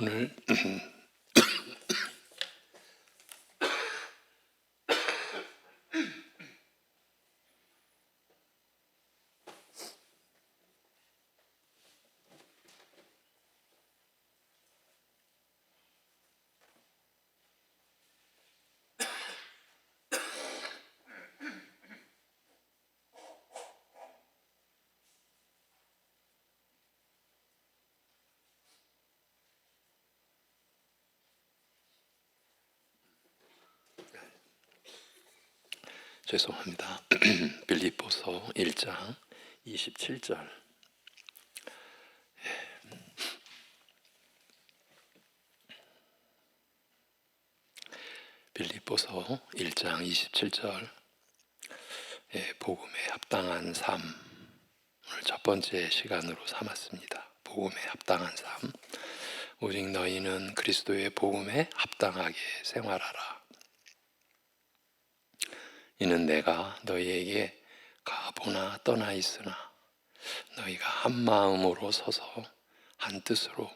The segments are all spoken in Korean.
오늘 죄송합니다. 빌립보서 1장 27절. 빌립보서 1장 27절. 복음에 합당한 삶. 오늘 첫 번째 시간으로 삼았습니다. 복음에 합당한 삶. 오직 너희는 그리스도의 복음에 합당하게 생활하라. 이는 내가 너희에게 가보나 떠나 있으나 너희가 한 마음으로 서서 한 뜻으로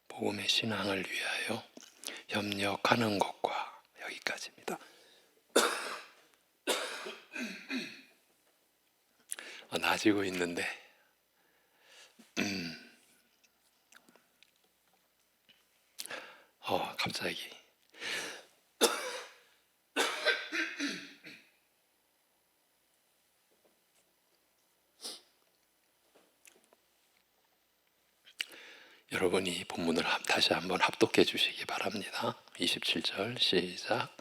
복음의 신앙을 위하여 협력하는 것과, 여기까지입니다. 나아지고 있는데 갑자기 여러분이 본문을 다시 한번 합독해 주시기 바랍니다. 27절 시작.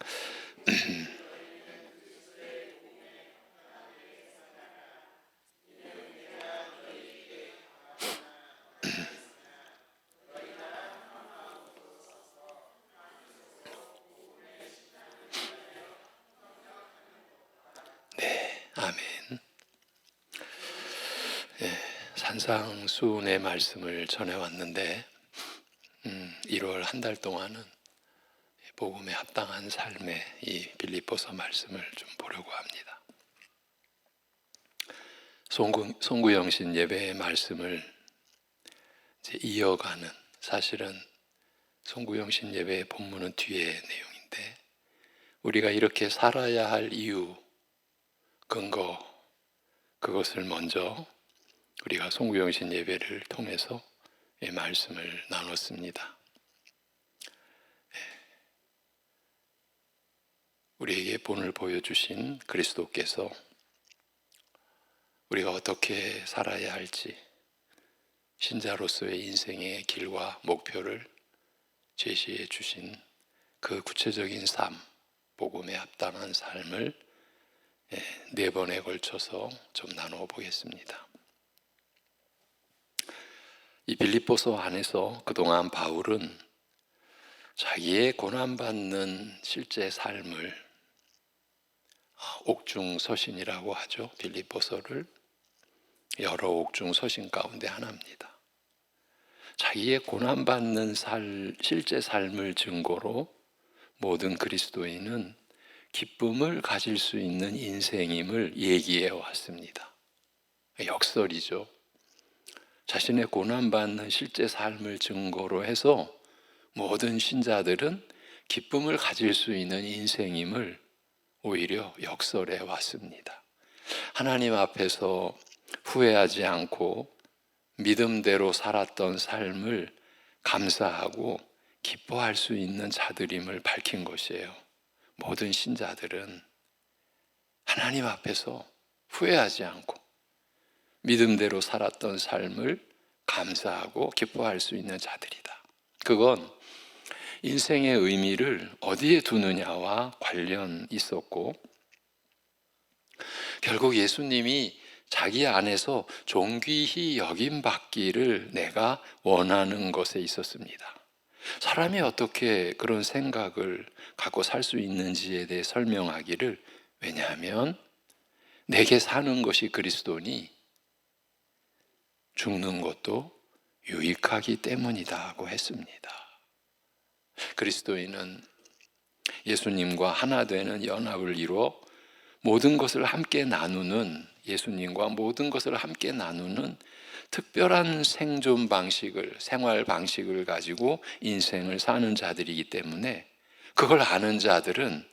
네, 아멘. 산상수훈의 말씀을 전해왔는데 1월 한 달 동안은 복음에 합당한 삶의 이 빌립보서 말씀을 좀 보려고 합니다. 송구영신 예배의 말씀을 이제 이어가는, 사실은 송구영신 예배의 본문은 뒤에 내용인데, 우리가 이렇게 살아야 할 이유, 근거, 그것을 먼저 우리가 송구영신 예배를 통해서 이 말씀을 나눴습니다. 우리에게 본을 보여주신 그리스도께서 우리가 어떻게 살아야 할지, 신자로서의 인생의 길과 목표를 제시해 주신 그 구체적인 삶, 복음에 합당한 삶을 4번에 걸쳐서 좀 나누어 보겠습니다. 이 빌립보서 안에서 그동안 바울은 자기의 고난받는 실제 삶을, 옥중서신이라고 하죠. 빌립보서를 여러 옥중서신 가운데 하나입니다. 자기의 고난받는 실제 삶을 증거로 모든 그리스도인은 기쁨을 가질 수 있는 인생임을 얘기해 왔습니다. 역설이죠. 자신의 고난받는 실제 삶을 증거로 해서 모든 신자들은 기쁨을 가질 수 있는 인생임을 오히려 역설해 왔습니다. 하나님 앞에서 후회하지 않고 믿음대로 살았던 삶을 감사하고 기뻐할 수 있는 자들임을 밝힌 것이에요. 모든 신자들은 하나님 앞에서 후회하지 않고 믿음대로 살았던 삶을 감사하고 기뻐할 수 있는 자들이다. 그건 인생의 의미를 어디에 두느냐와 관련 있었고, 결국 예수님이 자기 안에서 존귀히 여김받기를 내가 원하는 것에 있었습니다. 사람이 어떻게 그런 생각을 갖고 살 수 있는지에 대해 설명하기를, 왜냐하면 내게 사는 것이 그리스도니 죽는 것도 유익하기 때문이다 고 했습니다. 그리스도인은 예수님과 하나 되는 연합을 이루어 모든 것을 함께 나누는, 예수님과 모든 것을 함께 나누는 특별한 생존 방식을, 생활 방식을 가지고 인생을 사는 자들이기 때문에 그걸 아는 자들은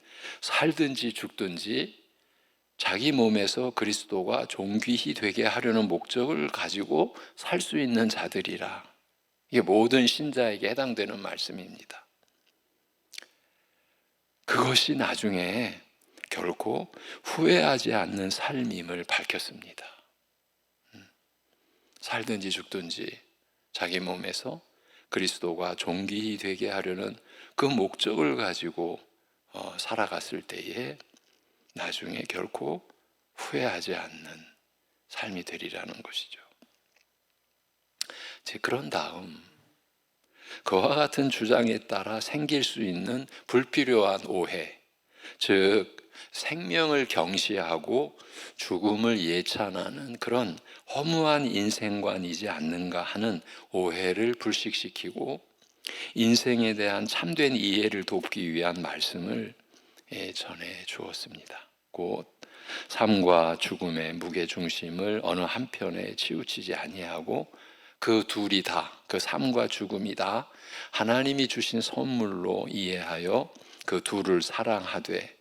살든지 죽든지 자기 몸에서 그리스도가 존귀히 되게 하려는 목적을 가지고 살 수 있는 자들이라. 이게 모든 신자에게 해당되는 말씀입니다. 그것이 나중에 결코 후회하지 않는 삶임을 밝혔습니다. 살든지 죽든지 자기 몸에서 그리스도가 존귀히 되게 하려는 그 목적을 가지고 살아갔을 때에 나중에 결코 후회하지 않는 삶이 되리라는 것이죠. 그런 다음 그와 같은 주장에 따라 생길 수 있는 불필요한 오해, 즉 생명을 경시하고 죽음을 예찬하는 그런 허무한 인생관이지 않는가 하는 오해를 불식시키고 인생에 대한 참된 이해를 돕기 위한 말씀을 전해 주었습니다. 곧 삶과 죽음의 무게중심을 어느 한편에 치우치지 아니하고 그 둘이 다, 그 삶과 죽음이 다 하나님이 주신 선물로 이해하여 그 둘을 사랑하되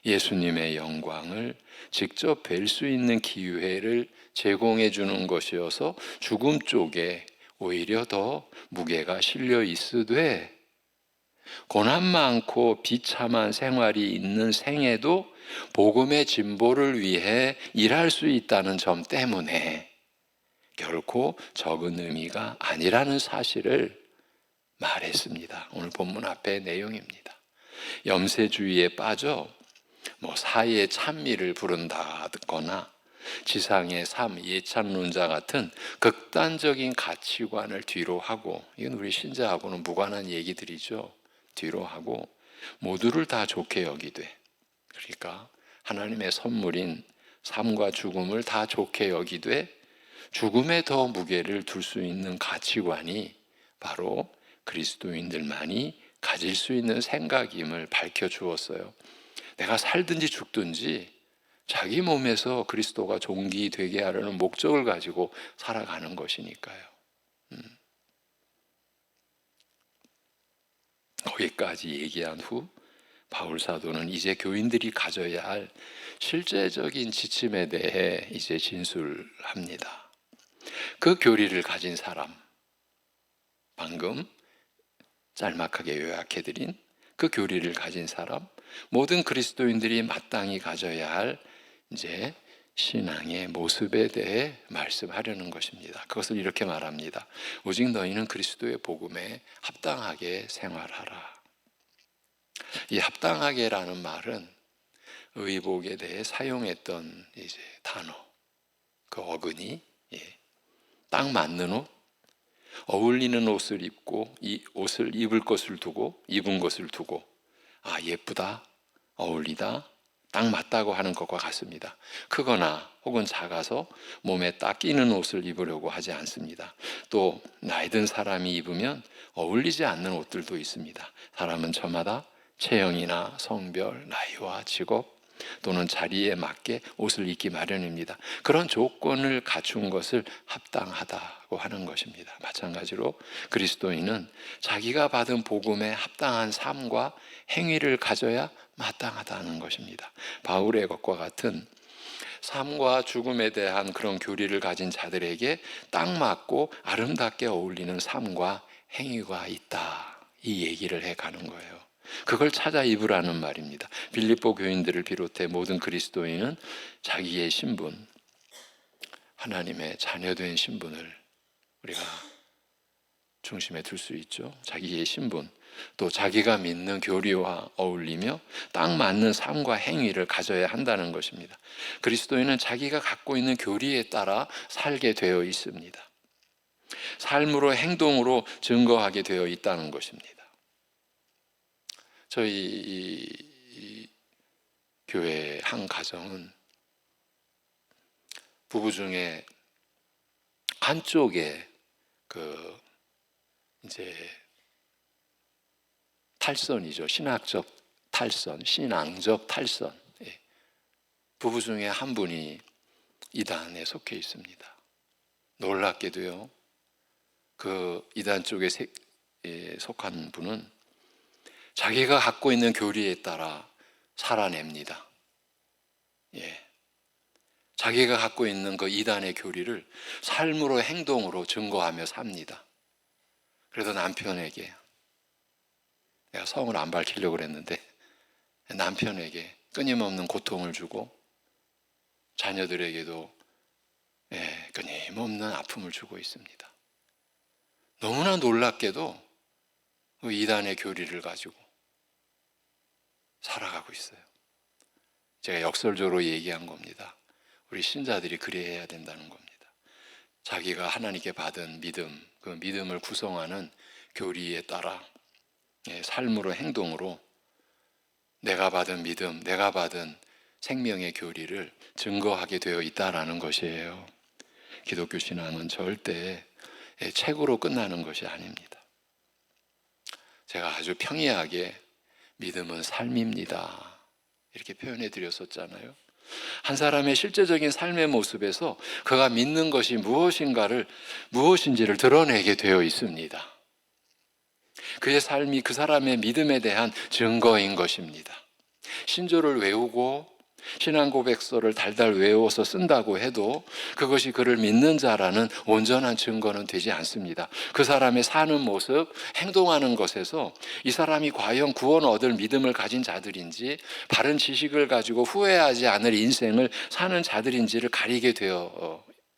예수님의 영광을 직접 뵐 수 있는 기회를 제공해 주는 것이어서 죽음 쪽에 오히려 더 무게가 실려 있으되 고난 많고 비참한 생활이 있는 생에도 복음의 진보를 위해 일할 수 있다는 점 때문에 결코 적은 의미가 아니라는 사실을 말했습니다. 오늘 본문 앞의 내용입니다. 염세주의에 빠져 사회의 찬미를 부른다거나 지상의 삶, 예찬론자 같은 극단적인 가치관을 뒤로 하고, 이건 우리 신자하고는 무관한 얘기들이죠. 뒤로 하고 모두를 다 좋게 여기되, 그러니까 하나님의 선물인 삶과 죽음을 다 좋게 여기되 죽음에 더 무게를 둘 수 있는 가치관이 바로 그리스도인들만이 가질 수 있는 생각임을 밝혀주었어요. 내가 살든지 죽든지 자기 몸에서 그리스도가 존귀되게 하려는 목적을 가지고 살아가는 것이니까요. 거기까지 얘기한 후 바울 사도는 이제 교인들이 가져야 할 실제적인 지침에 대해 이제 진술합니다. 그 교리를 가진 사람, 방금 짤막하게 요약해드린 그 교리를 가진 사람, 모든 그리스도인들이 마땅히 가져야 할 이제 신앙의 모습에 대해 말씀하려는 것입니다. 그것을 이렇게 말합니다. 오직 너희는 그리스도의 복음에 합당하게 생활하라. 이 합당하게라는 말은 의복에 대해 사용했던 이제 단어, 그 어근이 딱 맞는 옷, 어울리는 옷을 입고 이 옷을 입을 것을 두고 입은 것을 두고 예쁘다, 어울리다, 딱 맞다고 하는 것과 같습니다. 크거나 혹은 작아서 몸에 딱 끼는 옷을 입으려고 하지 않습니다. 또 나이 든 사람이 입으면 어울리지 않는 옷들도 있습니다. 사람은 저마다 체형이나 성별, 나이와 직업 또는 자리에 맞게 옷을 입기 마련입니다. 그런 조건을 갖춘 것을 합당하다고 하는 것입니다. 마찬가지로 그리스도인은 자기가 받은 복음에 합당한 삶과 행위를 가져야 마땅하다는 것입니다. 바울의 것과 같은 삶과 죽음에 대한 그런 교리를 가진 자들에게 딱 맞고 아름답게 어울리는 삶과 행위가 있다, 이 얘기를 해가는 거예요. 그걸 찾아 입으라는 말입니다. 빌립보 교인들을 비롯해 모든 그리스도인은 자기의 신분, 하나님의 자녀된 신분을 우리가 중심에 둘 수 있죠. 자기의 신분, 또 자기가 믿는 교리와 어울리며 딱 맞는 삶과 행위를 가져야 한다는 것입니다. 그리스도인은 자기가 갖고 있는 교리에 따라 살게 되어 있습니다. 삶으로, 행동으로 증거하게 되어 있다는 것입니다. 저희 이 교회 한 가정은 부부 중에 한쪽에 이제 탈선이죠. 신학적 탈선, 신앙적 탈선. 부부 중에 한 분이 이단에 속해 있습니다. 놀랍게도요, 그 이단 쪽에 속한 분은 자기가 갖고 있는 교리에 따라 살아냅니다. 예. 자기가 갖고 있는 그 이단의 교리를 삶으로 행동으로 증거하며 삽니다. 그래도 남편에게, 내가 성을 안 밝히려고 그랬는데 남편에게 끊임없는 고통을 주고 자녀들에게도 끊임없는 아픔을 주고 있습니다. 너무나 놀랍게도 그 이단의 교리를 가지고 살아가고 있어요. 제가 역설적으로 얘기한 겁니다. 우리 신자들이 그래야 된다는 겁니다. 자기가 하나님께 받은 믿음, 그 믿음을 구성하는 교리에 따라 삶으로 행동으로 내가 받은 믿음, 내가 받은 생명의 교리를 증거하게 되어 있다라는 것이에요. 기독교 신앙은 절대 책으로 끝나는 것이 아닙니다. 제가 아주 평이하게 믿음은 삶입니다, 이렇게 표현해 드렸었잖아요. 한 사람의 실제적인 삶의 모습에서 그가 믿는 것이 무엇인지를 드러내게 되어 있습니다. 그의 삶이 그 사람의 믿음에 대한 증거인 것입니다. 신조를 외우고 신앙 고백서를 달달 외워서 쓴다고 해도 그것이 그를 믿는 자라는 온전한 증거는 되지 않습니다. 그 사람의 사는 모습, 행동하는 것에서 이 사람이 과연 구원 얻을 믿음을 가진 자들인지, 바른 지식을 가지고 후회하지 않을 인생을 사는 자들인지를 가리게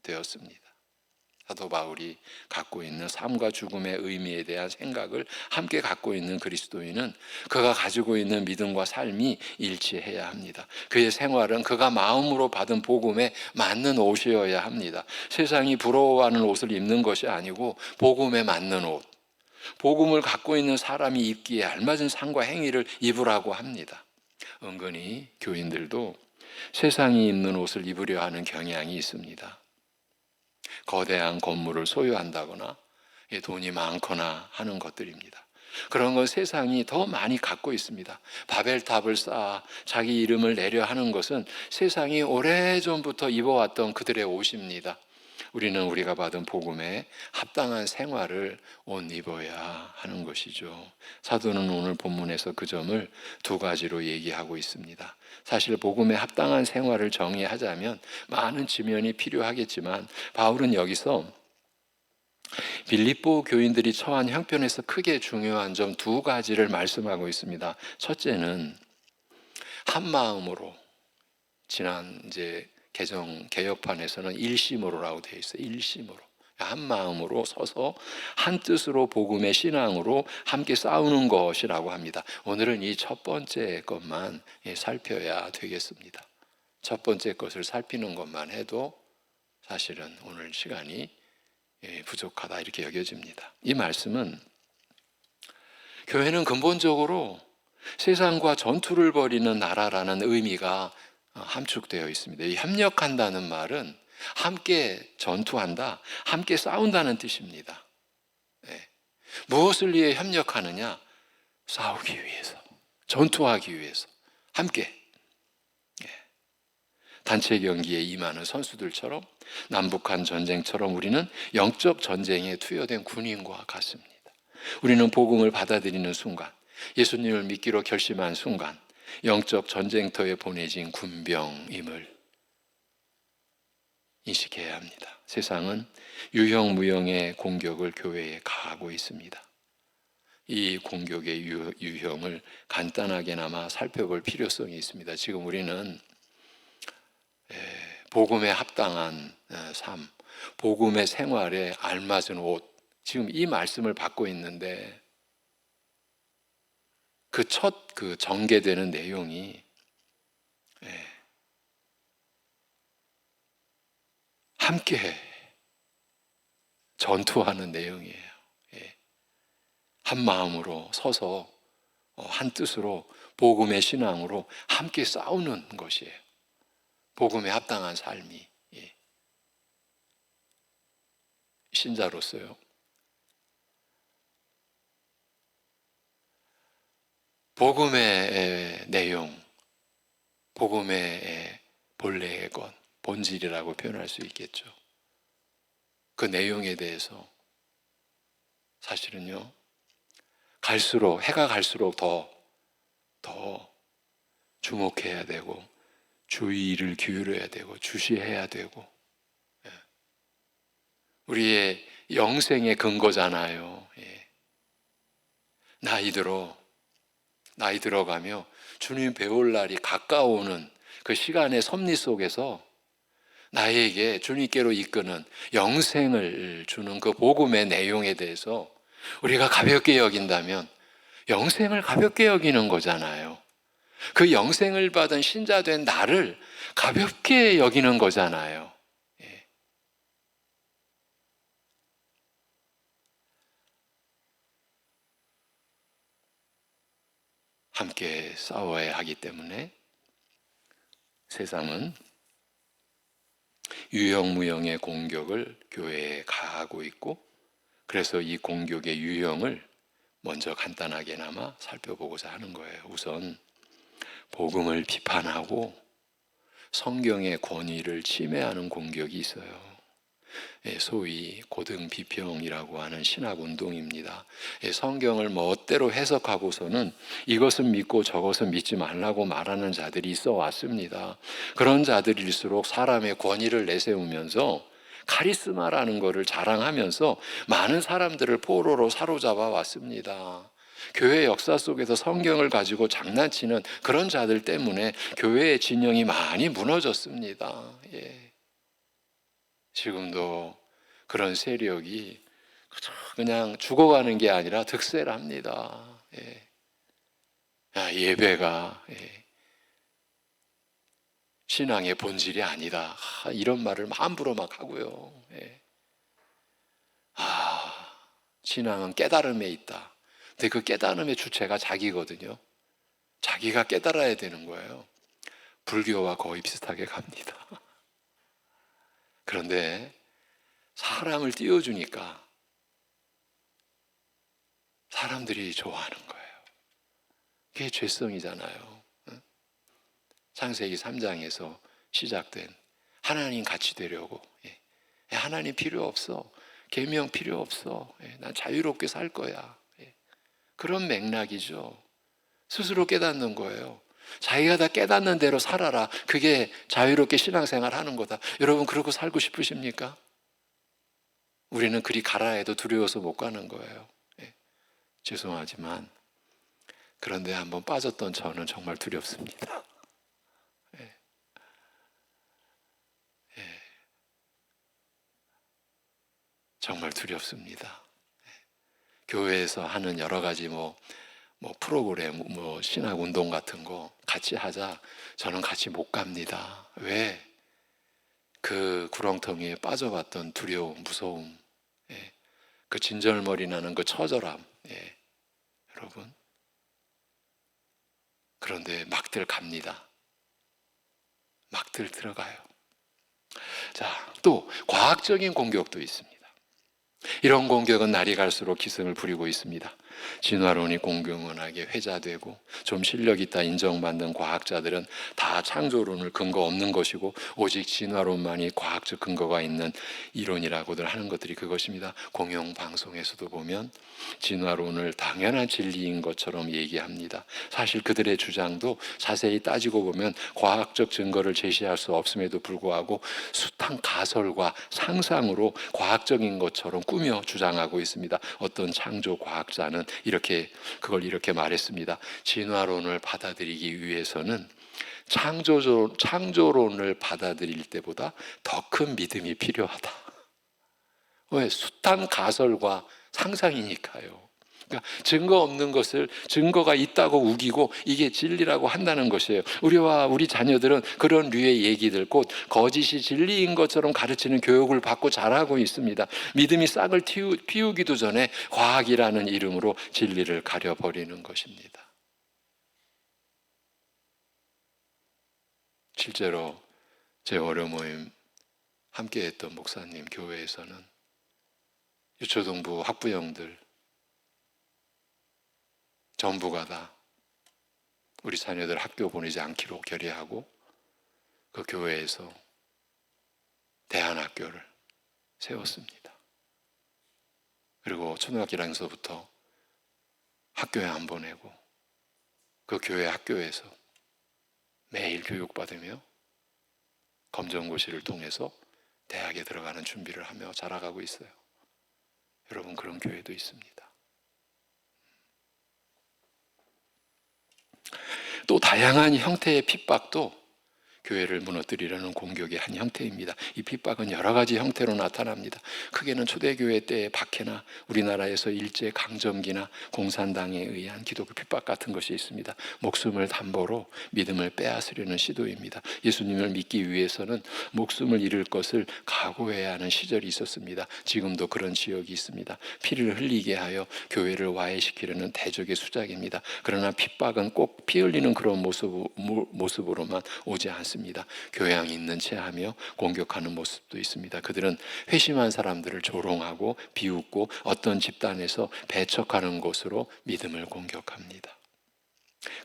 되었습니다. 사도 바울이 갖고 있는 삶과 죽음의 의미에 대한 생각을 함께 갖고 있는 그리스도인은 그가 가지고 있는 믿음과 삶이 일치해야 합니다. 그의 생활은 그가 마음으로 받은 복음에 맞는 옷이어야 합니다. 세상이 부러워하는 옷을 입는 것이 아니고 복음에 맞는 옷, 복음을 갖고 있는 사람이 입기에 알맞은 삶과 행위를 입으라고 합니다. 은근히 교인들도 세상이 입는 옷을 입으려 하는 경향이 있습니다. 거대한 건물을 소유한다거나 돈이 많거나 하는 것들입니다. 그런 건 세상이 더 많이 갖고 있습니다. 바벨탑을 쌓아 자기 이름을 내려 하는 것은 세상이 오래전부터 입어왔던 그들의 옷입니다. 우리는 우리가 받은 복음에 합당한 생활을 옷 입어야 하는 것이죠. 사도는 오늘 본문에서 그 점을 두 가지로 얘기하고 있습니다. 사실 복음에 합당한 생활을 정의하자면 많은 지면이 필요하겠지만 바울은 여기서 빌립보 교인들이 처한 형편에서 크게 중요한 점 두 가지를 말씀하고 있습니다. 첫째는 한 마음으로, 지난 개혁판에서는 일심으로라고 되어 있어요. 일심으로. 한 마음으로 서서 한 뜻으로 복음의 신앙으로 함께 싸우는 것이라고 합니다. 오늘은 이 첫 번째 것만 살펴야 되겠습니다. 첫 번째 것을 살피는 것만 해도 사실은 오늘 시간이 부족하다, 이렇게 여겨집니다. 이 말씀은 교회는 근본적으로 세상과 전투를 벌이는 나라라는 의미가 함축되어 있습니다. 이 협력한다는 말은 함께 전투한다, 함께 싸운다는 뜻입니다. 무엇을 위해 협력하느냐? 싸우기 위해서, 전투하기 위해서 함께. 단체 경기에 임하는 선수들처럼, 남북한 전쟁처럼 우리는 영적 전쟁에 투여된 군인과 같습니다. 우리는 복음을 받아들이는 순간, 예수님을 믿기로 결심한 순간 영적 전쟁터에 보내진 군병임을 인식해야 합니다. 세상은 유형무형의 공격을 교회에 가하고 있습니다. 이 공격의 유형을 간단하게나마 살펴볼 필요성이 있습니다. 지금 우리는 복음에 합당한 삶, 복음의 생활에 알맞은 옷, 지금 이 말씀을 받고 있는데 그 첫 전개되는 내용이 함께 전투하는 내용이에요. 한 마음으로 서서 한 뜻으로 복음의 신앙으로 함께 싸우는 것이에요. 복음에 합당한 삶이. 신자로서요, 복음의 내용, 복음의 본래의 것, 본질이라고 표현할 수 있겠죠. 그 내용에 대해서 사실은요, 해가 갈수록 더 주목해야 되고, 주의를 기울여야 되고, 주시해야 되고, 우리의 영생의 근거잖아요. 예. 나이 들어가며 주님 배울 날이 가까워오는 그 시간의 섭리 속에서 나에게 주님께로 이끄는 영생을 주는 그 복음의 내용에 대해서 우리가 가볍게 여긴다면 영생을 가볍게 여기는 거잖아요. 그 영생을 받은 신자된 나를 가볍게 여기는 거잖아요. 예. 함께 싸워야 하기 때문에 세상은 유형무형의 공격을 교회에 가하고 있고, 그래서 이 공격의 유형을 먼저 간단하게나마 살펴보고자 하는 거예요. 우선 복음을 비판하고 성경의 권위를 침해하는 공격이 있어요. 소위 고등 비평이라고 하는 신학 운동입니다. 성경을 멋대로 해석하고서는 이것은 믿고 저것은 믿지 말라고 말하는 자들이 있어 왔습니다. 그런 자들일수록 사람의 권위를 내세우면서 카리스마라는 것을 자랑하면서 많은 사람들을 포로로 사로잡아 왔습니다. 교회 역사 속에서 성경을 가지고 장난치는 그런 자들 때문에 교회의 진영이 많이 무너졌습니다. 예. 지금도 그런 세력이 그냥 죽어가는 게 아니라 득세랍니다. 예. 예배가 신앙의 본질이 아니다. 이런 말을 함부로 막 하고요. 예. 신앙은 깨달음에 있다. 근데 그 깨달음의 주체가 자기거든요. 자기가 깨달아야 되는 거예요. 불교와 거의 비슷하게 갑니다. 그런데 사람을 띄워주니까 사람들이 좋아하는 거예요. 그게 죄성이잖아요. 창세기 3장에서 시작된 하나님 같이 되려고. 하나님 필요 없어. 계명 필요 없어. 난 자유롭게 살 거야. 그런 맥락이죠. 스스로 깨닫는 거예요. 자기가 다 깨닫는 대로 살아라. 그게 자유롭게 신앙생활 하는 거다. 여러분 그러고 살고 싶으십니까? 우리는 그리 가라 해도 두려워서 못 가는 거예요. 죄송하지만 그런데 한번 빠졌던 저는 정말 두렵습니다. 정말 두렵습니다. 교회에서 하는 여러 가지 프로그램, 신학 운동 같은 거 같이 하자. 저는 같이 못 갑니다. 왜? 그 구렁텅이에 빠져봤던 두려움, 무서움, 그 진절머리 나는 그 처절함, 여러분. 그런데 막들 갑니다. 막들 들어가요. 자, 또 과학적인 공격도 있습니다. 이런 공격은 날이 갈수록 기승을 부리고 있습니다. 진화론이 공공연하게 회자되고 좀 실력 있다 인정받는 과학자들은 다 창조론을 근거 없는 것이고 오직 진화론만이 과학적 근거가 있는 이론이라고들 하는 것들이 그것입니다. 공영방송에서도 보면 진화론을 당연한 진리인 것처럼 얘기합니다. 사실 그들의 주장도 자세히 따지고 보면 과학적 증거를 제시할 수 없음에도 불구하고 숱한 가설과 상상으로 과학적인 것처럼 꾸며 주장하고 있습니다. 어떤 창조 과학자는 그걸 이렇게 말했습니다. 진화론을 받아들이기 위해서는 창조론을 받아들일 때보다 더 큰 믿음이 필요하다. 왜? 숱한 가설과 상상이니까요. 그러니까 증거 없는 것을 증거가 있다고 우기고 이게 진리라고 한다는 것이에요. 우리와 우리 자녀들은 그런 류의 얘기들, 곧 거짓이 진리인 것처럼 가르치는 교육을 받고 자라고 있습니다. 믿음이 싹을 피우기도 전에 과학이라는 이름으로 진리를 가려버리는 것입니다. 실제로 제 월요 모임 함께했던 목사님 교회에서는 유초동부 학부형들 전부가 다 우리 자녀들 학교 보내지 않기로 결의하고 그 교회에서 대안학교를 세웠습니다. 그리고 초등학교 1학년서부터 학교에 안 보내고 그 교회 학교에서 매일 교육받으며 검정고시를 통해서 대학에 들어가는 준비를 하며 자라가고 있어요. 여러분, 그런 교회도 있습니다. 또 다양한 형태의 핍박도 교회를 무너뜨리려는 공격의 한 형태입니다. 이 핍박은 여러 가지 형태로 나타납니다. 크게는 초대교회 때의 박해나 우리나라에서 일제 강점기나 공산당에 의한 기독교 핍박 같은 것이 있습니다. 목숨을 담보로 믿음을 빼앗으려는 시도입니다. 예수님을 믿기 위해서는 목숨을 잃을 것을 각오해야 하는 시절이 있었습니다. 지금도 그런 지역이 있습니다. 피를 흘리게 하여 교회를 와해시키려는 대적의 수작입니다. 그러나 핍박은 꼭 피 흘리는 그런 모습으로만 오지 않습니다. 교양 있는 채 하며 공격하는 모습도 있습니다. 그들은 회심한 사람들을 조롱하고 비웃고 어떤 집단에서 배척하는 것으로 믿음을 공격합니다.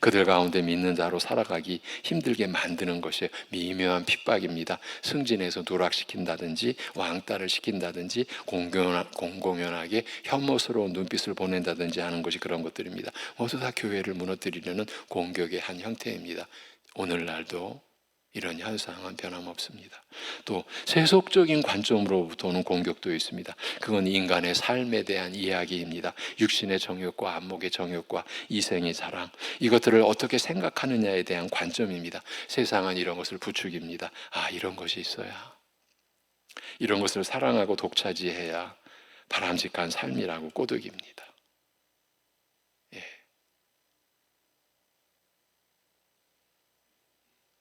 그들 가운데 믿는 자로 살아가기 힘들게 만드는 것이 미묘한 핍박입니다. 승진해서 누락시킨다든지 왕따를 시킨다든지 공공연하게 혐오스러운 눈빛을 보낸다든지 하는 것이 그런 것들입니다. 모두 다 교회를 무너뜨리려는 공격의 한 형태입니다. 오늘날도 이런 현상은 변함없습니다. 또 세속적인 관점으로부터 오는 공격도 있습니다. 그건 인간의 삶에 대한 이야기입니다. 육신의 정욕과 안목의 정욕과 이생의 자랑, 이것들을 어떻게 생각하느냐에 대한 관점입니다. 세상은 이런 것을 부추깁니다. 이런 것이 있어야, 이런 것을 사랑하고 독차지해야 바람직한 삶이라고 꼬드깁니다.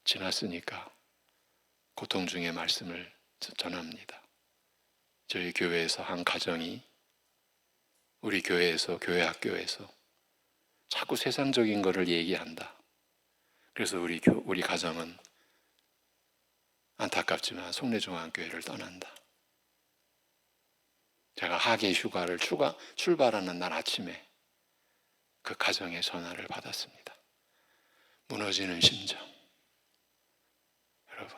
지났으니까 고통 중의 말씀을 전합니다. 저희 교회에서 한 가정이 우리 교회에서, 교회 학교에서 자꾸 세상적인 것을 얘기한다. 그래서 우리 가정은 안타깝지만 송내중앙교회를 떠난다. 제가 학예 휴가를 출발하는 날 아침에 그 가정의 전화를 받았습니다. 무너지는 심정. 여러분,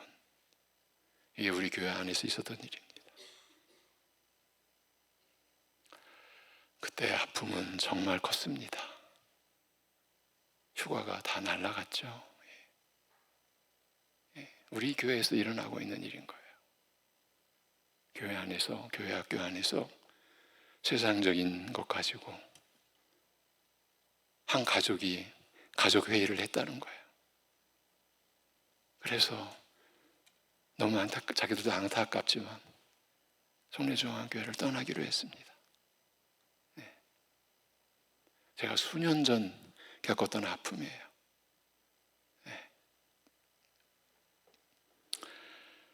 이게 우리 교회 안에서 있었던 일입니다. 그때 아픔은 정말 컸습니다. 휴가가 다 날아갔죠. 우리 교회에서 일어나고 있는 일인 거예요. 교회 안에서, 교회 학교 안에서 세상적인 것 가지고 한 가족이 가족 회의를 했다는 거예요. 그래서 너무 자기들도 안타깝지만 송내중앙교회를 떠나기로 했습니다. 제가 수년 전 겪었던 아픔이에요.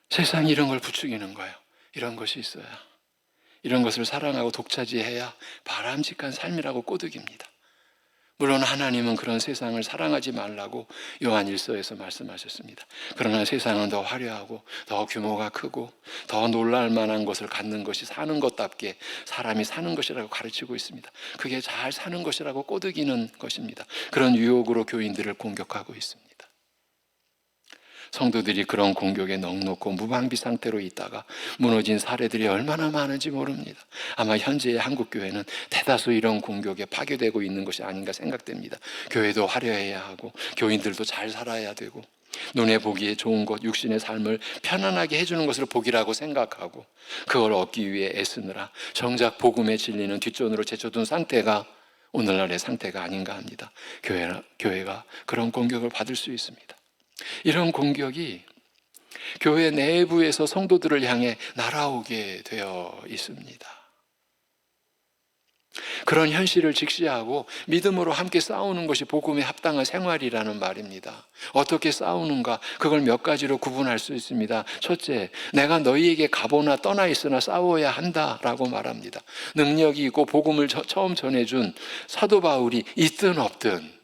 세상이 이런 걸 부추기는 거예요. 이런 것이 있어야, 이런 것을 사랑하고 독차지해야 바람직한 삶이라고 꼬드깁니다. 물론 하나님은 그런 세상을 사랑하지 말라고 요한 1서에서 말씀하셨습니다. 그러나 세상은 더 화려하고 더 규모가 크고 더 놀랄 만한 것을 갖는 것이 사는 것답게 사람이 사는 것이라고 가르치고 있습니다. 그게 잘 사는 것이라고 꼬드기는 것입니다. 그런 유혹으로 교인들을 공격하고 있습니다. 성도들이 그런 공격에 넋놓고 무방비 상태로 있다가 무너진 사례들이 얼마나 많은지 모릅니다. 아마 현재의 한국교회는 대다수 이런 공격에 파괴되고 있는 것이 아닌가 생각됩니다. 교회도 화려해야 하고 교인들도 잘 살아야 되고 눈에 보기에 좋은 것, 육신의 삶을 편안하게 해주는 것을 복이라고 생각하고 그걸 얻기 위해 애쓰느라 정작 복음의 진리는 뒷전으로 제쳐둔 상태가 오늘날의 상태가 아닌가 합니다. 교회가 그런 공격을 받을 수 있습니다. 이런 공격이 교회 내부에서 성도들을 향해 날아오게 되어 있습니다. 그런 현실을 직시하고 믿음으로 함께 싸우는 것이 복음에 합당한 생활이라는 말입니다. 어떻게 싸우는가? 그걸 몇 가지로 구분할 수 있습니다. 첫째, 내가 너희에게 가보나 떠나 있으나 싸워야 한다라고 말합니다. 능력이 있고 복음을 처음 전해준 사도 바울이 있든 없든,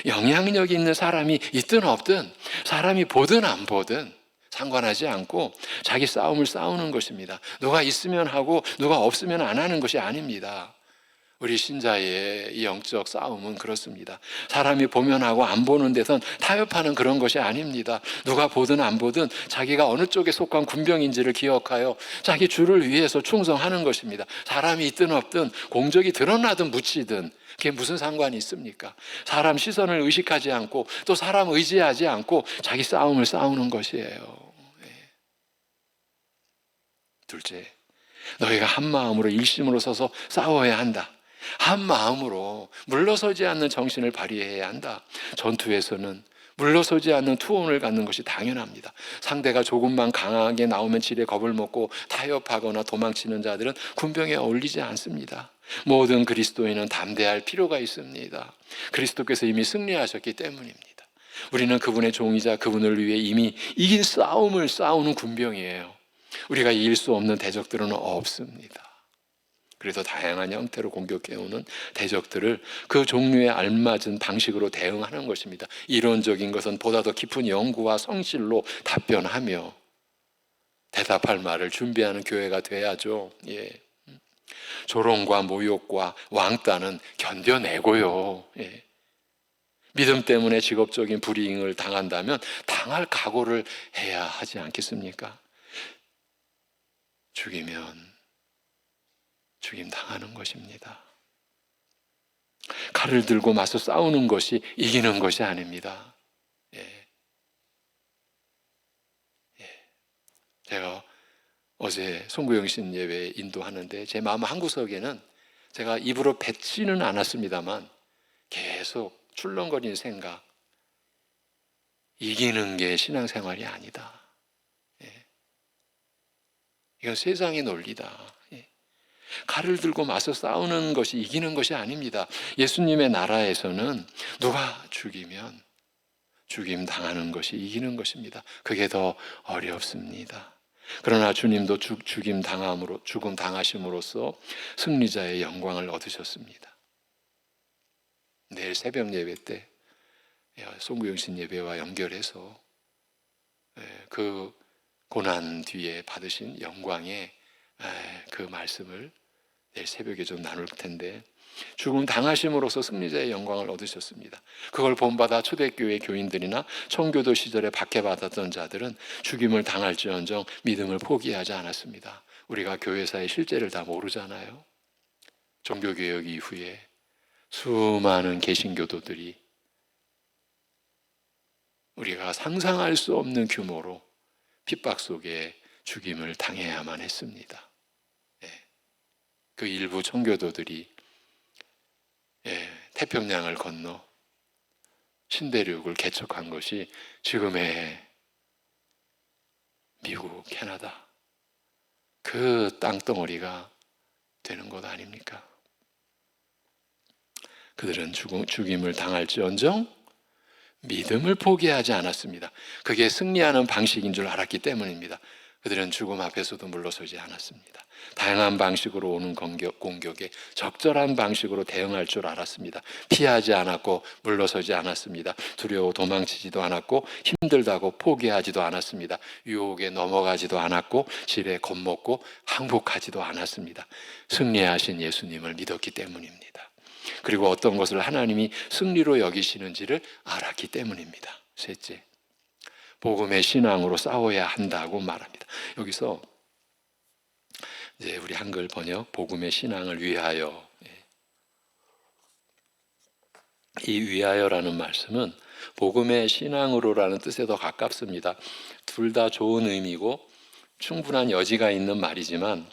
영향력 있는 사람이 있든 없든, 사람이 보든 안 보든 상관하지 않고 자기 싸움을 싸우는 것입니다. 누가 있으면 하고 누가 없으면 안 하는 것이 아닙니다. 우리 신자의 이 영적 싸움은 그렇습니다. 사람이 보면 하고 안 보는 데선 타협하는 그런 것이 아닙니다. 누가 보든 안 보든 자기가 어느 쪽에 속한 군병인지를 기억하여 자기 주를 위해서 충성하는 것입니다. 사람이 있든 없든 공적이 드러나든 묻히든 그게 무슨 상관이 있습니까? 사람 시선을 의식하지 않고 또 사람 의지하지 않고 자기 싸움을 싸우는 것이에요. 둘째, 너희가 한 마음으로 일심으로 서서 싸워야 한다. 한 마음으로 물러서지 않는 정신을 발휘해야 한다. 전투에서는 물러서지 않는 투혼을 갖는 것이 당연합니다. 상대가 조금만 강하게 나오면 지레 겁을 먹고 타협하거나 도망치는 자들은 군병에 어울리지 않습니다. 모든 그리스도인은 담대할 필요가 있습니다. 그리스도께서 이미 승리하셨기 때문입니다. 우리는 그분의 종이자 그분을 위해 이미 이긴 싸움을 싸우는 군병이에요. 우리가 이길 수 없는 대적들은 없습니다. 그래서 다양한 형태로 공격해오는 대적들을 그 종류에 알맞은 방식으로 대응하는 것입니다. 이론적인 것은 보다 더 깊은 연구와 성실로 답변하며 대답할 말을 준비하는 교회가 돼야죠. 예. 조롱과 모욕과 왕따는 견뎌내고요. 예. 믿음 때문에 직업적인 불이익을 당한다면 당할 각오를 해야 하지 않겠습니까? 죽임 당하는 것입니다. 칼을 들고 맞서 싸우는 것이 이기는 것이 아닙니다. 제가 어제 송구영신 예배 인도하는데 제 마음 한구석에는 제가 입으로 뱉지는 않았습니다만 계속 출렁거리는 생각, 이기는 게 신앙생활이 아니다. 이건 세상의 논리다. 칼을 들고 맞서 싸우는 것이 이기는 것이 아닙니다. 예수님의 나라에서는 누가 죽이면 죽임 당하는 것이 이기는 것입니다. 그게 더 어렵습니다. 그러나 주님도 죽임 당함으로, 죽음 당하심으로써 승리자의 영광을 얻으셨습니다. 내일 새벽 예배 때 송구영신 예배와 연결해서 그 고난 뒤에 받으신 영광의 그 말씀을 내일 새벽에 좀 나눌 텐데, 죽음 당하심으로써 승리자의 영광을 얻으셨습니다. 그걸 본받아 초대교회 교인들이나 청교도 시절에 박해받았던 자들은 죽임을 당할지언정 믿음을 포기하지 않았습니다. 우리가 교회사의 실제를 다 모르잖아요. 종교개혁 이후에 수많은 개신교도들이 우리가 상상할 수 없는 규모로 핍박 속에 죽임을 당해야만 했습니다. 그 일부 청교도들이 태평양을 건너 신대륙을 개척한 것이 지금의 미국, 캐나다 그 땅덩어리가 되는 것 아닙니까? 그들은 죽임을 당할지언정 믿음을 포기하지 않았습니다. 그게 승리하는 방식인 줄 알았기 때문입니다. 그들은 죽음 앞에서도 물러서지 않았습니다. 다양한 방식으로 오는 공격에 적절한 방식으로 대응할 줄 알았습니다. 피하지 않았고 물러서지 않았습니다. 두려워 도망치지도 않았고 힘들다고 포기하지도 않았습니다. 유혹에 넘어가지도 않았고 지레 겁먹고 항복하지도 않았습니다. 승리하신 예수님을 믿었기 때문입니다. 그리고 어떤 것을 하나님이 승리로 여기시는지를 알았기 때문입니다. 셋째, 복음의 신앙으로 싸워야 한다고 말합니다. 여기서 이제 우리 한글 번역 복음의 신앙을 위하여, 이 위하여라는 말씀은 복음의 신앙으로라는 뜻에 더 가깝습니다. 둘 다 좋은 의미고 충분한 여지가 있는 말이지만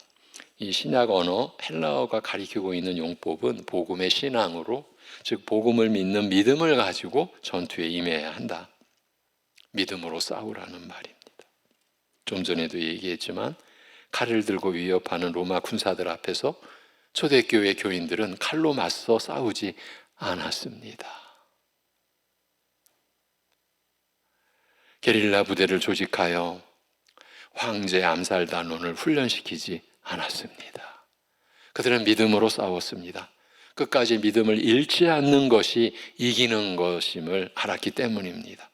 이 신약 언어 헬라어가 가리키고 있는 용법은 복음의 신앙으로, 즉 복음을 믿는 믿음을 가지고 전투에 임해야 한다. 믿음으로 싸우라는 말입니다. 좀 전에도 얘기했지만 칼을 들고 위협하는 로마 군사들 앞에서 초대교회 교인들은 칼로 맞서 싸우지 않았습니다. 게릴라 부대를 조직하여 황제 암살단원을 훈련시키지 않았습니다. 그들은 믿음으로 싸웠습니다. 끝까지 믿음을 잃지 않는 것이 이기는 것임을 알았기 때문입니다.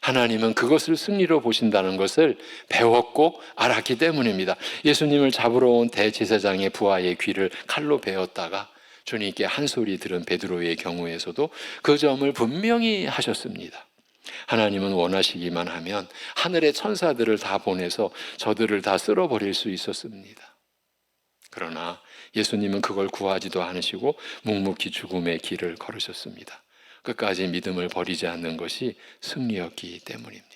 하나님은 그것을 승리로 보신다는 것을 배웠고 알았기 때문입니다. 예수님을 잡으러 온 대제사장의 부하의 귀를 칼로 베었다가 주님께 한 소리 들은 베드로의 경우에서도 그 점을 분명히 하셨습니다. 하나님은 원하시기만 하면 하늘의 천사들을 다 보내서 저들을 다 쓸어버릴 수 있었습니다. 그러나 예수님은 그걸 구하지도 않으시고 묵묵히 죽음의 길을 걸으셨습니다. 끝까지 믿음을 버리지 않는 것이 승리였기 때문입니다.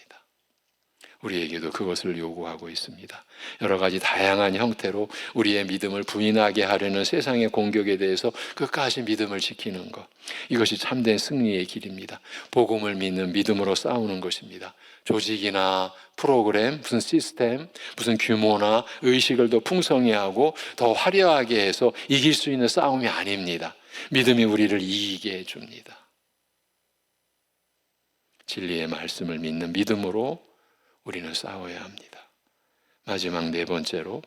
우리에게도 그것을 요구하고 있습니다. 여러 가지 다양한 형태로 우리의 믿음을 부인하게 하려는 세상의 공격에 대해서 끝까지 믿음을 지키는 것, 이것이 참된 승리의 길입니다. 복음을 믿는 믿음으로 싸우는 것입니다. 조직이나 프로그램, 무슨 시스템, 무슨 규모나 의식을 더 풍성히 하고 더 화려하게 해서 이길 수 있는 싸움이 아닙니다. 믿음이 우리를 이기게 해줍니다. 진리의 말씀을 믿는 믿음으로 우리는 싸워야 합니다. 마지막 네 번째로,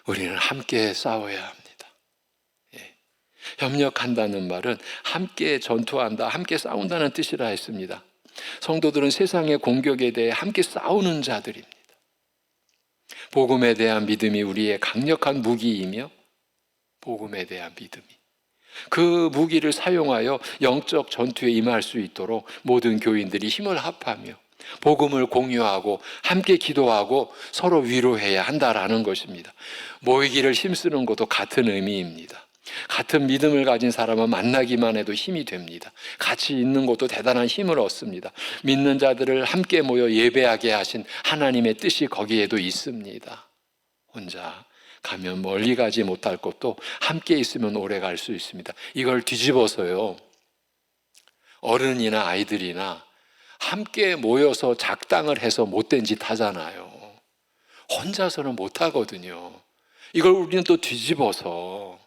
우리는 함께 싸워야 합니다. 예. 협력한다는 말은 함께 전투한다, 함께 싸운다는 뜻이라 했습니다. 성도들은 세상의 공격에 대해 함께 싸우는 자들입니다. 복음에 대한 믿음이 우리의 강력한 무기이며, 복음에 대한 믿음이 그 무기를 사용하여 영적 전투에 임할 수 있도록 모든 교인들이 힘을 합하며 복음을 공유하고 함께 기도하고 서로 위로해야 한다라는 것입니다. 모이기를 힘쓰는 것도 같은 의미입니다. 같은 믿음을 가진 사람은 만나기만 해도 힘이 됩니다. 같이 있는 것도 대단한 힘을 얻습니다. 믿는 자들을 함께 모여 예배하게 하신 하나님의 뜻이 거기에도 있습니다. 혼자 가면 멀리 가지 못할 것도 함께 있으면 오래 갈 수 있습니다. 이걸 뒤집어서요, 어른이나 아이들이나 함께 모여서 작당을 해서 못된 짓 하잖아요. 혼자서는 못하거든요. 이걸 우리는 또 뒤집어서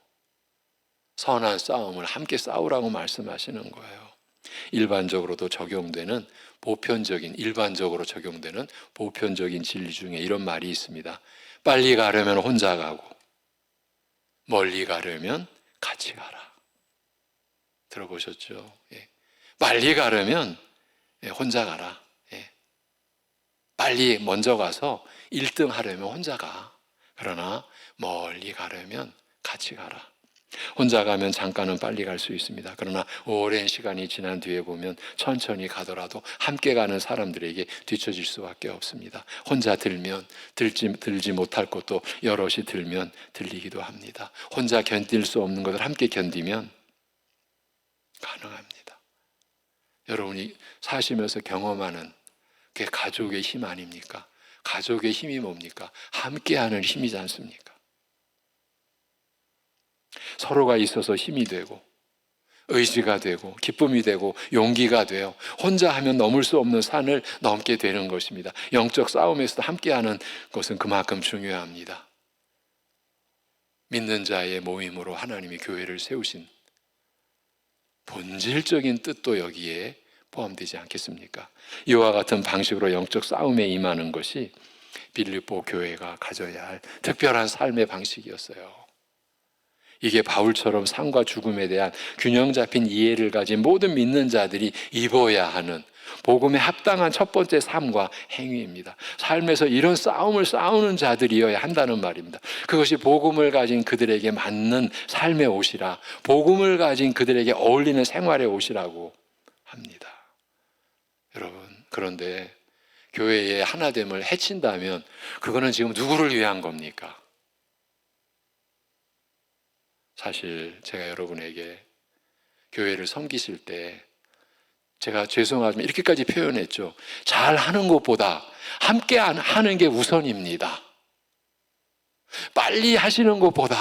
선한 싸움을 함께 싸우라고 말씀하시는 거예요. 일반적으로도 적용되는 일반적으로 적용되는 보편적인 진리 중에 이런 말이 있습니다. 빨리 가려면 혼자 가고 멀리 가려면 같이 가라. 들어보셨죠? 예. 빨리 가려면 혼자 가라. 예. 빨리 먼저 가서 1등 하려면 혼자 가. 그러나 멀리 가려면 같이 가라. 혼자 가면 잠깐은 빨리 갈 수 있습니다. 그러나 오랜 시간이 지난 뒤에 보면 천천히 가더라도 함께 가는 사람들에게 뒤처질 수밖에 없습니다. 혼자 들지 못할 것도 여럿이 들면 들리기도 합니다. 혼자 견딜 수 없는 것을 함께 견디면 가능합니다. 여러분이 사시면서 경험하는 그게 가족의 힘 아닙니까? 가족의 힘이 뭡니까? 함께하는 힘이지 않습니까? 서로가 있어서 힘이 되고 의지가 되고 기쁨이 되고 용기가 되어 혼자 하면 넘을 수 없는 산을 넘게 되는 것입니다. 영적 싸움에서도 함께하는 것은 그만큼 중요합니다. 믿는 자의 모임으로 하나님이 교회를 세우신 본질적인 뜻도 여기에 포함되지 않겠습니까? 이와 같은 방식으로 영적 싸움에 임하는 것이 빌립보 교회가 가져야 할 특별한 삶의 방식이었어요. 이게 바울처럼 삶과 죽음에 대한 균형 잡힌 이해를 가진 모든 믿는 자들이 입어야 하는 복음에 합당한 첫 번째 삶과 행위입니다. 삶에서 이런 싸움을 싸우는 자들이어야 한다는 말입니다. 그것이 복음을 가진 그들에게 맞는 삶의 옷이라, 복음을 가진 그들에게 어울리는 생활의 옷이라고 합니다. 여러분, 그런데 교회의 하나됨을 해친다면 그거는 지금 누구를 위한 겁니까? 사실 제가 여러분에게 교회를 섬기실 때 제가 죄송하지만 이렇게까지 표현했죠. 잘하는 것보다 함께 하는 게 우선입니다. 빨리 하시는 것보다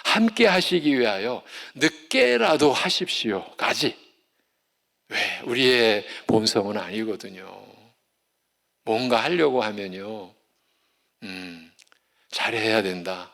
함께 하시기 위하여 늦게라도 하십시오까지. 왜? 우리의 본성은 아니거든요. 뭔가 하려고 하면요, 잘해야 된다.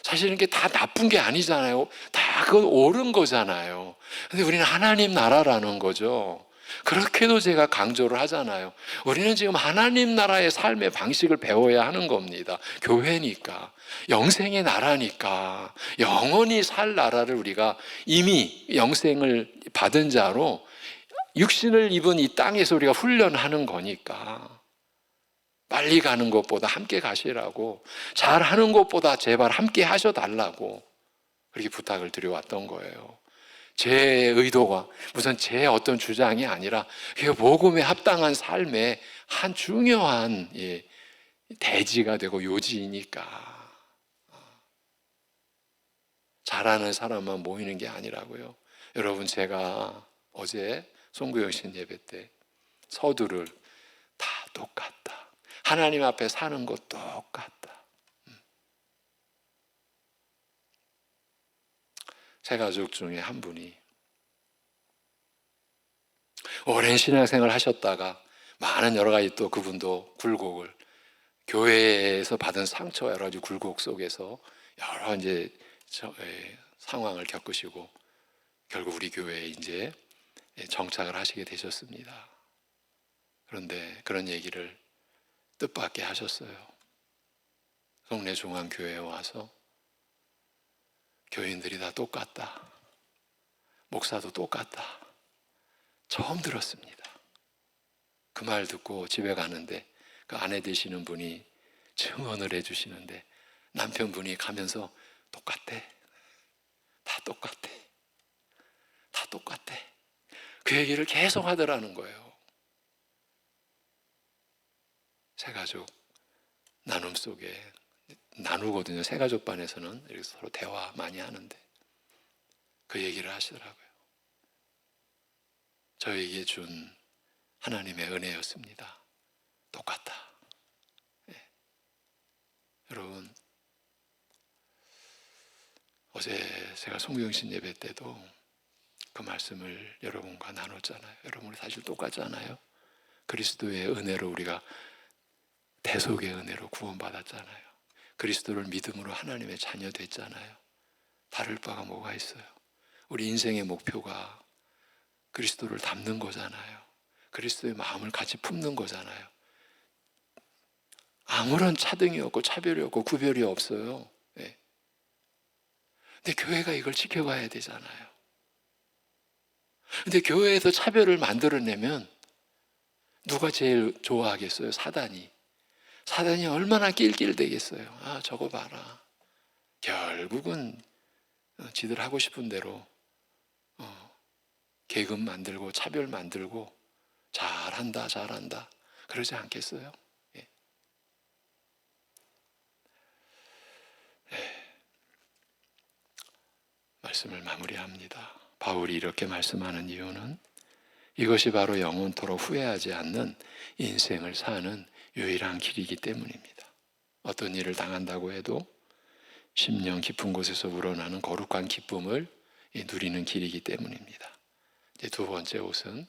사실은 이게 다 나쁜 게 아니잖아요. 다 그건 옳은 거잖아요. 근데 우리는 하나님 나라라는 거죠. 그렇게도 제가 강조를 하잖아요. 우리는 지금 하나님 나라의 삶의 방식을 배워야 하는 겁니다. 교회니까, 영생의 나라니까, 영원히 살 나라를 우리가 이미 영생을 받은 자로 육신을 입은 이 땅에서 우리가 훈련하는 거니까 빨리 가는 것보다 함께 가시라고, 잘하는 것보다 제발 함께 하셔달라고 그렇게 부탁을 드려왔던 거예요. 제 의도가 무슨 제 어떤 주장이 아니라 그 복음에 합당한 삶의 한 중요한 대지가 되고 요지이니까. 잘하는 사람만 모이는 게 아니라고요. 여러분, 제가 어제 송구영신 예배 때 서두를 다 똑같다. 하나님 앞에 사는 것 똑같다. 제 가족 중에 한 분이 오랜 신앙생활을 하셨다가 많은 여러 가지 또 그분도 굴곡을, 교회에서 받은 상처와 여러 가지 굴곡 속에서 여러 이제 상황을 겪으시고 결국 우리 교회에 이제 정착을 하시게 되셨습니다. 그런데 그런 얘기를 뜻밖의 하셨어요. 송내중앙교회에 와서 교인들이 다 똑같다, 목사도 똑같다, 처음 들었습니다. 그 말 듣고 집에 가는데 그 아내 되시는 분이 증언을 해주시는데 남편분이 가면서 똑같대, 다 똑같대, 다 똑같대, 그 얘기를 계속 하더라는 거예요. 새가족 나눔 속에 나누거든요. 새가족반에서는 이렇게 서로 대화 많이 하는데 그 얘기를 하시더라고요. 저에게 준 하나님의 은혜였습니다. 똑같다. 네. 여러분, 어제 제가 송구영신 예배 때도 그 말씀을 여러분과 나눴잖아요. 여러분, 우리 사실 똑같잖아요. 그리스도의 은혜로 우리가 대속의 은혜로 구원받았잖아요. 그리스도를 믿음으로 하나님의 자녀 됐잖아요. 다를 바가 뭐가 있어요? 우리 인생의 목표가 그리스도를 닮는 거잖아요. 그리스도의 마음을 같이 품는 거잖아요. 아무런 차등이 없고 차별이 없고 구별이 없어요. 네. 근데 교회가 이걸 지켜가야 되잖아요. 근데 교회에서 차별을 만들어내면 누가 제일 좋아하겠어요? 사단이. 사단이 얼마나 낄낄대겠어요. 아, 저거 봐라. 결국은 지들 하고 싶은 대로 계급 만들고 차별 만들고 잘한다 잘한다 그러지 않겠어요? 예. 예. 말씀을 마무리합니다. 바울이 이렇게 말씀하는 이유는 이것이 바로 영원토록 후회하지 않는 인생을 사는 유일한 길이기 때문입니다. 어떤 일을 당한다고 해도 심령 깊은 곳에서 우러나는 거룩한 기쁨을 누리는 길이기 때문입니다. 이제 두 번째 옷은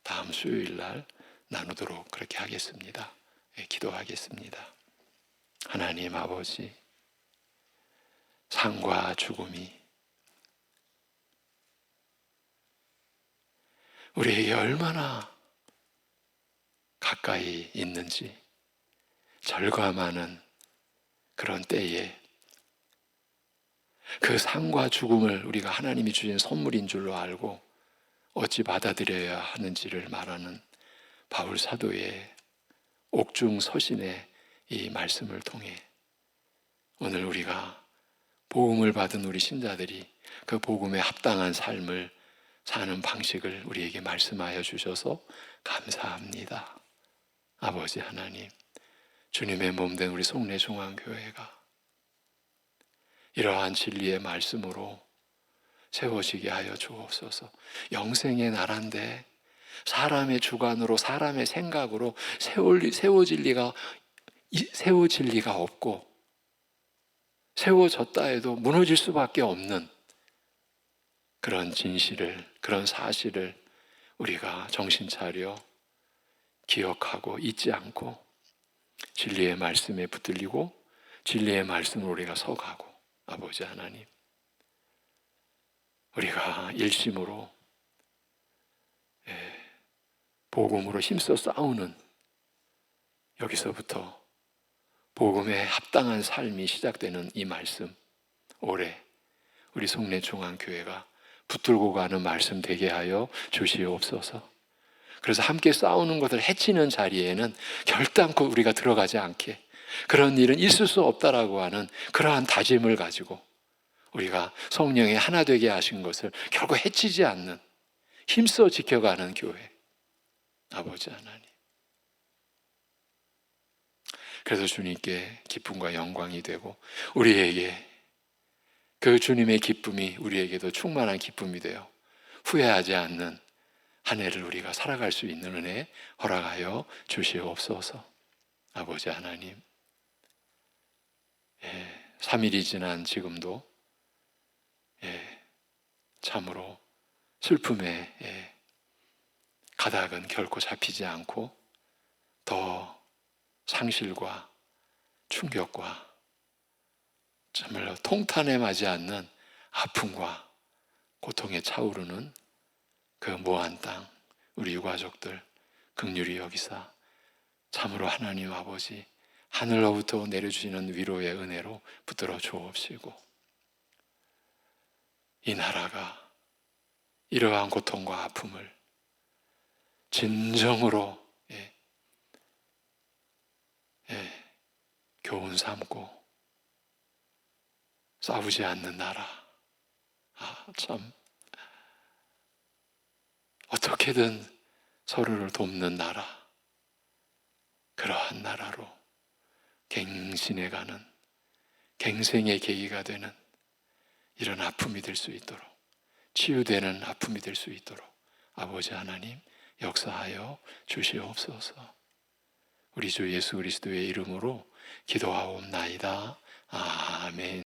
다음 수요일 날 나누도록 그렇게 하겠습니다. 기도하겠습니다. 하나님 아버지, 삶과 죽음이 우리에게 얼마나 가까이 있는지 절감하는 그런 때에 그 삶과 죽음을 우리가 하나님이 주신 선물인 줄로 알고 어찌 받아들여야 하는지를 말하는 바울 사도의 옥중서신의 이 말씀을 통해 오늘 우리가 복음을 받은 우리 신자들이 그 복음에 합당한 삶을 사는 방식을 우리에게 말씀하여 주셔서 감사합니다. 아버지 하나님, 주님의 몸된 우리 송내중앙교회가 이러한 진리의 말씀으로 세워지게 하여 주옵소서. 영생의 나라인데 사람의 주관으로 사람의 생각으로 세워질 리가 없고 세워졌다 해도 무너질 수밖에 없는 그런 진실을, 그런 사실을 우리가 정신 차려 기억하고 잊지 않고 진리의 말씀에 붙들리고 진리의 말씀으로 우리가 서가고 아버지 하나님, 우리가 일심으로 복음으로 힘써 싸우는 여기서부터 복음에 합당한 삶이 시작되는 이 말씀, 올해 우리 송내중앙교회가 붙들고 가는 말씀 되게 하여 주시옵소서. 그래서 함께 싸우는 것을 해치는 자리에는 결단코 우리가 들어가지 않게, 그런 일은 있을 수 없다라고 하는 그러한 다짐을 가지고 우리가 성령의 하나 되게 하신 것을 결코 해치지 않는, 힘써 지켜가는 교회, 아버지 하나님. 그래서 주님께 기쁨과 영광이 되고 우리에게 그 주님의 기쁨이 우리에게도 충만한 기쁨이 되어 후회하지 않는 한 해를 우리가 살아갈 수 있는 은혜 허락하여 주시옵소서. 아버지 하나님, 3일이 지난 지금도 참으로 슬픔의 가닥은 결코 잡히지 않고 더 상실과 충격과 정말로 통탄에 맞지 않는 아픔과 고통에 차오르는 그 모한 땅, 우리 유가족들 긍휼히 여기사 참으로 하나님 아버지 하늘로부터 내려주시는 위로의 은혜로 붙들어 주옵시고, 이 나라가 이러한 고통과 아픔을 진정으로 교훈 삼고 싸우지 않는 나라, 참 어떻게든 서로를 돕는 나라, 그러한 나라로 갱신해가는 갱생의 계기가 되는 이런 아픔이 될 수 있도록, 치유되는 아픔이 될 수 있도록 아버지 하나님 역사하여 주시옵소서. 우리 주 예수 그리스도의 이름으로 기도하옵나이다. 아멘.